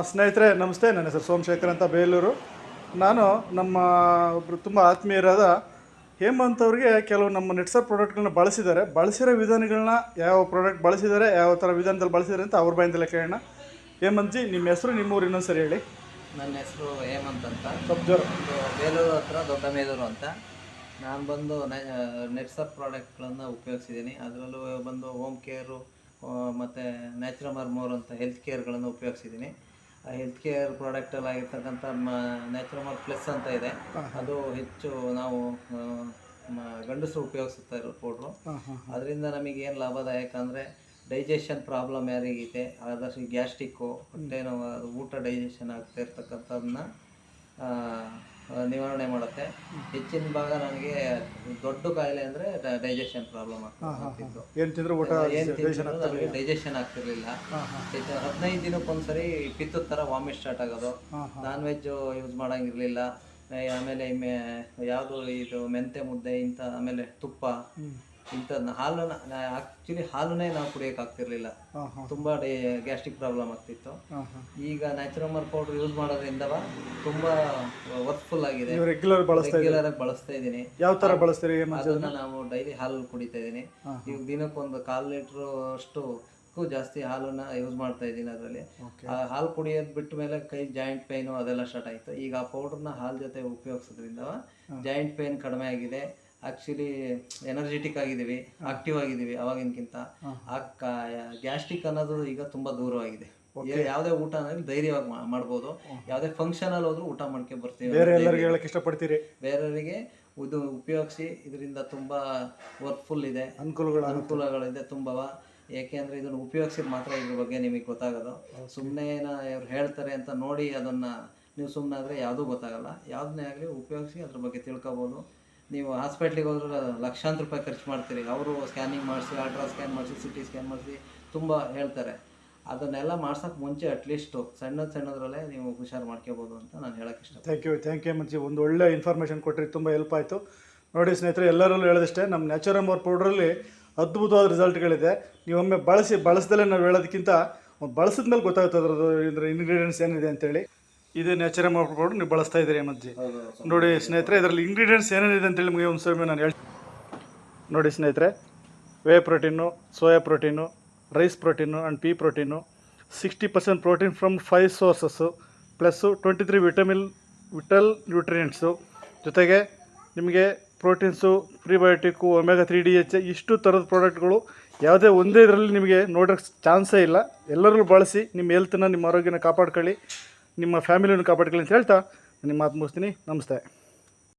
ಸ್ನೇಹಿತರೆ ನಮಸ್ತೆ. ನನ್ನ ಹೆಸರು ಸೋಮಶೇಖರ್ ಅಂತ, ಬೇಲೂರು. ನಾನು ನಮ್ಮ ಒಬ್ಬರು ತುಂಬ ಆತ್ಮೀಯರಾದ ಹೇಮಂತ್ ಅವ್ರಿಗೆ ಕೆಲವು ನಮ್ಮ ನೆಟ್ಸರ್ ಪ್ರಾಡಕ್ಟ್ಗಳನ್ನ ಬಳಸಿರೋ ವಿಧಾನಗಳನ್ನ, ಯಾವ ಪ್ರಾಡಕ್ಟ್ ಬಳಸಿದ್ದಾರೆ, ಯಾವ ಥರ ವಿಧಾನದಲ್ಲಿ ಬಳಸಿದ್ದಾರೆ ಅಂತ ಅವ್ರ ಬಾಯಿಂದಲೇ ಕೇಳೋಣ. ಹೇಮಂತ್ ಜಿ, ನಿಮ್ಮ ಹೆಸರು, ನಿಮ್ಮೂರು ಇನ್ನೊಂದು ಸರಿ ಹೇಳಿ. ನನ್ನ ಹೆಸರು ಹೇಮಂತ್ ಅಂತ, ಸಬ್ಜರ್ ಬೇಲೂರು ಹತ್ರ ದೊಡ್ಡ ಮೇಲೂರು ಅಂತ. ನಾನು ಬಂದು ನೆಟ್ಸರ್ ಪ್ರಾಡಕ್ಟ್ಗಳನ್ನು ಉಪಯೋಗಿಸಿದ್ದೀನಿ. ಅದರಲ್ಲೂ ಬಂದು ಹೋಮ್ ಕೇರು ಮತ್ತು ನ್ಯಾಚುರಮರ್ ಮೋರ್ ಅಂತ ಹೆಲ್ತ್ ಕೇರ್ಗಳನ್ನು ಉಪಯೋಗಿಸಿದ್ದೀನಿ. ಆ ಹೆಲ್ತ್ ಕೇರ್ ಪ್ರಾಡಕ್ಟಲ್ಲಿ ಆಗಿರ್ತಕ್ಕಂಥ ನ್ಯಾಚುರಮರ್ ಪ್ಲಸ್ ಅಂತ ಇದೆ, ಅದು ಹೆಚ್ಚು ನಾವು ಗಂಡಸರು ಉಪಯೋಗಿಸ್ತಾ ಇರೋ ಪೌಡ್ರು. ಅದರಿಂದ ನಮಗೆ ಏನು ಲಾಭದಾಯಕ ಅಂದರೆ, ಡೈಜೆಷನ್ ಪ್ರಾಬ್ಲಮ್ ಯಾರಿಗಿದೆ, ಆದಷ್ಟು ಗ್ಯಾಸ್ಟ್ರಿಕ್ಕು, ಹೊಟ್ಟೆ ನೋವು, ಊಟ ಡೈಜೆಷನ್ ಆಗ್ತಾ ಇರ್ತಕ್ಕಂಥದ್ದನ್ನ ನಿವಾರಣೆ ಮಾಡುತ್ತೆ. ಹೆಚ್ಚಿನ ಭಾಗ ನನಗೆ ದೊಡ್ಡ ಕಾಯಿಲೆ ಅಂದರೆ ಡೈಜೆಷನ್ ಪ್ರಾಬ್ಲಮ್ ಆಗ್ತಿತ್ತು. ನನಗೆ ಡೈಜೆಷನ್ ಆಗ್ತಿರ್ಲಿಲ್ಲ. 15 ದಿನಕ್ಕೊಂದ್ಸರಿ ಪಿತ್ತದ ಥರ ವಾಮಿಟ್ ಸ್ಟಾರ್ಟ್ ಆಗೋದು. ನಾನ್ ವೆಜ್ ಯೂಸ್ ಮಾಡೋಂಗಿರಲಿಲ್ಲ. ಆಮೇಲೆ ಯಾವುದು ಇದು ಮೆಂತೆ ಮುದ್ದೆ ಇಂಥ, ಆಮೇಲೆ ತುಪ್ಪ ಇಂಥದ್ದನ್ನ, ಹಾಲನ್ನೇ ನಾವು ಕುಡಿಯೋಕ್ಕಾಗ್ತಿರ್ಲಿಲ್ಲ. ತುಂಬ ಗ್ಯಾಸ್ಟ್ರಿಕ್ ಪ್ರಾಬ್ಲಮ್ ಆಗ್ತಿತ್ತು. ಈಗ ನ್ಯಾಚುರಮರ್ ಪೌಡರ್ ಯೂಸ್ ಮಾಡೋದ್ರಿಂದ ತುಂಬ ವರ್ಕ್ಫುಲ್ ಆಗಿದೆ. ರೆಗ್ಯುಲರ್ ಆಗಿ ಬಳಸ್ತಾ ಇದ್ದೀನಿ. ಯಾವ ಥರ ಬಳಸ್ತೀರಿ? ಅದನ್ನು ನಾವು ಡೈಲಿ ಹಾಲು ಕುಡಿತಾ ಇದ್ದೀನಿ. ಈಗ ದಿನಕ್ಕೊಂದು 1/4 ಲೀಟ್ರು ಅಷ್ಟು ಜಾಸ್ತಿ ಹಾಲನ್ನು ಯೂಸ್ ಮಾಡ್ತಾ ಇದ್ದೀನಿ. ಅದರಲ್ಲಿ ಹಾಲು ಕುಡಿಯೋದು ಬಿಟ್ಟ ಮೇಲೆ ಕೈ ಜಾಯಿಂಟ್ ಪೇನು ಅದೆಲ್ಲ ಸ್ಟಾರ್ಟ್ ಆಯಿತು. ಈಗ ಆ ಪೌಡ್ರನ್ನ ಹಾಲು ಜೊತೆ ಉಪಯೋಗಿಸೋದ್ರಿಂದ ಜಾಯಿಂಟ್ ಪೇನ್ ಕಡಿಮೆ ಆಗಿದೆ. ಆ್ಯಕ್ಚುಲಿ ಎನರ್ಜೆಟಿಕ್ ಆಗಿದ್ದೀವಿ, ಆಕ್ಟಿವ್ ಆಗಿದ್ದೀವಿ ಅವಾಗಿನಕ್ಕಿಂತ. ಗ್ಯಾಸ್ಟ್ರಿಕ್ ಅನ್ನೋದು ಈಗ ತುಂಬ ದೂರವಾಗಿದೆ. ಯಾವುದೇ ಊಟ ಅನ್ನೋದು ಧೈರ್ಯವಾಗಿ ಮಾಡ್ಬೋದು. ಯಾವುದೇ ಫಂಕ್ಷನಲ್ಲಿ ಹೋದ್ರೂ ಊಟ ಮಾಡ್ಕೊಂಡು ಬರ್ತೀವಿ. ಇಷ್ಟಪಡ್ತೀರಿ ಬೇರೆಯವರಿಗೆ ಇದು ಉಪಯೋಗಿಸಿ. ಇದರಿಂದ ತುಂಬ ವರ್ಕ್ಫುಲ್ ಇದೆ, ಅನುಕೂಲಗಳಿದೆ ತುಂಬ. ಏಕೆಂದರೆ ಇದನ್ನು ಉಪಯೋಗಿಸಿದ ಮಾತ್ರ ಇದ್ರ ಬಗ್ಗೆ ನಿಮಗೆ ಗೊತ್ತಾಗೋದು. ಸುಮ್ಮನೆ ಇವ್ರು ಹೇಳ್ತಾರೆ ಅಂತ ನೋಡಿ ಅದನ್ನು ನೀವು ಸುಮ್ಮನೆ ಆದರೆ ಯಾವುದೂ ಗೊತ್ತಾಗಲ್ಲ. ಯಾವುದನ್ನೇ ಆಗಲಿ ಉಪಯೋಗಿಸಿ ಅದ್ರ ಬಗ್ಗೆ ತಿಳ್ಕೊಬೋದು. ನೀವು ಹಾಸ್ಪಿಟ್ಲಿಗೆ ಹೋದ್ರೆ ಲಕ್ಷಾಂತರ ರೂಪಾಯಿ ಖರ್ಚು ಮಾಡ್ತೀರಿ. ಅವರು ಸ್ಕ್ಯಾನಿಂಗ್ ಮಾಡಿಸಿ, ಅಲ್ಟ್ರಾ ಸ್ಕ್ಯಾನ್ ಮಾಡಿಸಿ, CT ಸ್ಕ್ಯಾನ್ ಮಾಡಿಸಿ ತುಂಬ ಹೇಳ್ತಾರೆ. ಅದನ್ನೆಲ್ಲ ಮಾಡ್ಸೋಕ್ಕೆ ಮುಂಚೆ ಅಟ್ಲೀಸ್ಟು ಸಣ್ಣದ್ರಲ್ಲೇ ನೀವು ಹುಷಾರು ಮಾಡ್ಕೋಬೋದು ಅಂತ ನಾನು ಹೇಳೋಕ್ಕೆ ಇಷ್ಟ. ಥ್ಯಾಂಕ್ ಯು ಮಂಚಿ. ಒಂದು ಒಳ್ಳೆ ಇನ್ಫಾರ್ಮೇಷನ್ ಕೊಟ್ಟರೆ ತುಂಬ ಹೆಲ್ಪ್ ಆಯಿತು. ನೋಡಿ ಸ್ನೇಹಿತರೆ, ಎಲ್ಲರಲ್ಲೂ ಹೇಳೋದಷ್ಟೇ, ನಮ್ಮ ನ್ಯಾಚುರಮರ್ ಪೌಡ್ರಲ್ಲಿ ಅದ್ಭುತವಾದ ರಿಸಲ್ಟ್ಗಳಿದೆ. ನೀವೊಮ್ಮೆ ಬಳಸ್ದಲ್ಲೇ ನಾವು ಹೇಳೋದಕ್ಕಿಂತ ಬಳಸಿದ ಮೇಲೆ ಗೊತ್ತಾಗುತ್ತೆ ಅದರದ್ದು ಇದರ ಇಂಗ್ರೀಡಿಯೆಂಟ್ಸ್ ಏನಿದೆ ಅಂತೇಳಿ. ಇದು ನ್ಯಾಚುರಮರ್ ಪೌಡರ್ ನೀವು ಬಳಸ್ತಾ ಇದ್ದೀರಿ ಮಂಜಿ. ನೋಡಿ ಸ್ನೇಹಿತರೆ, ಇದರಲ್ಲಿ ಇಂಗ್ರೀಡಿಯೆಂಟ್ಸ್ ಏನೇನಿದೆ ಅಂತೇಳಿ ನಿಮಗೆ ಒಂದು ಸಮಯ ನಾನು ಹೇಳ್ತೀನಿ. ನೋಡಿ ಸ್ನೇಹಿತರೆ, whey protein, soya protein, rice protein and pea protein, 60% protein from 5 sources, plus 23 vital nutrients, ಜೊತೆಗೆ ನಿಮಗೆ ಪ್ರೋಟೀನ್ಸು, ಪ್ರಿಬಯೋಟಿಕ್ಕು, ಒಮೆಗಾ 3 DHA, ಇಷ್ಟು ಥರದ ಪ್ರಾಡಕ್ಟ್ಗಳು ಯಾವುದೇ ಒಂದೇ ಇದರಲ್ಲಿ ನಿಮಗೆ ನೋಡೋಕ್ಕೆ ಚಾನ್ಸೇ ಇಲ್ಲ. ಎಲ್ಲರೂ ಬಳಸಿ ನಿಮ್ಮ ಹೆಲ್ತನ್ನ, ನಿಮ್ಮ ಆರೋಗ್ಯನ ಕಾಪಾಡ್ಕೊಳ್ಳಿ, ನಿಮ್ಮ ಫ್ಯಾಮಿಲಿಯನ್ನು ಕಾಪಾಡ್ಕೊಳ್ಳಿ ಅಂತ ಹೇಳ್ತಾ ನಿಮ್ಮ ಮಾತು ಮುಗಿಸ್ತೀನಿ. ನಮಸ್ತೆ.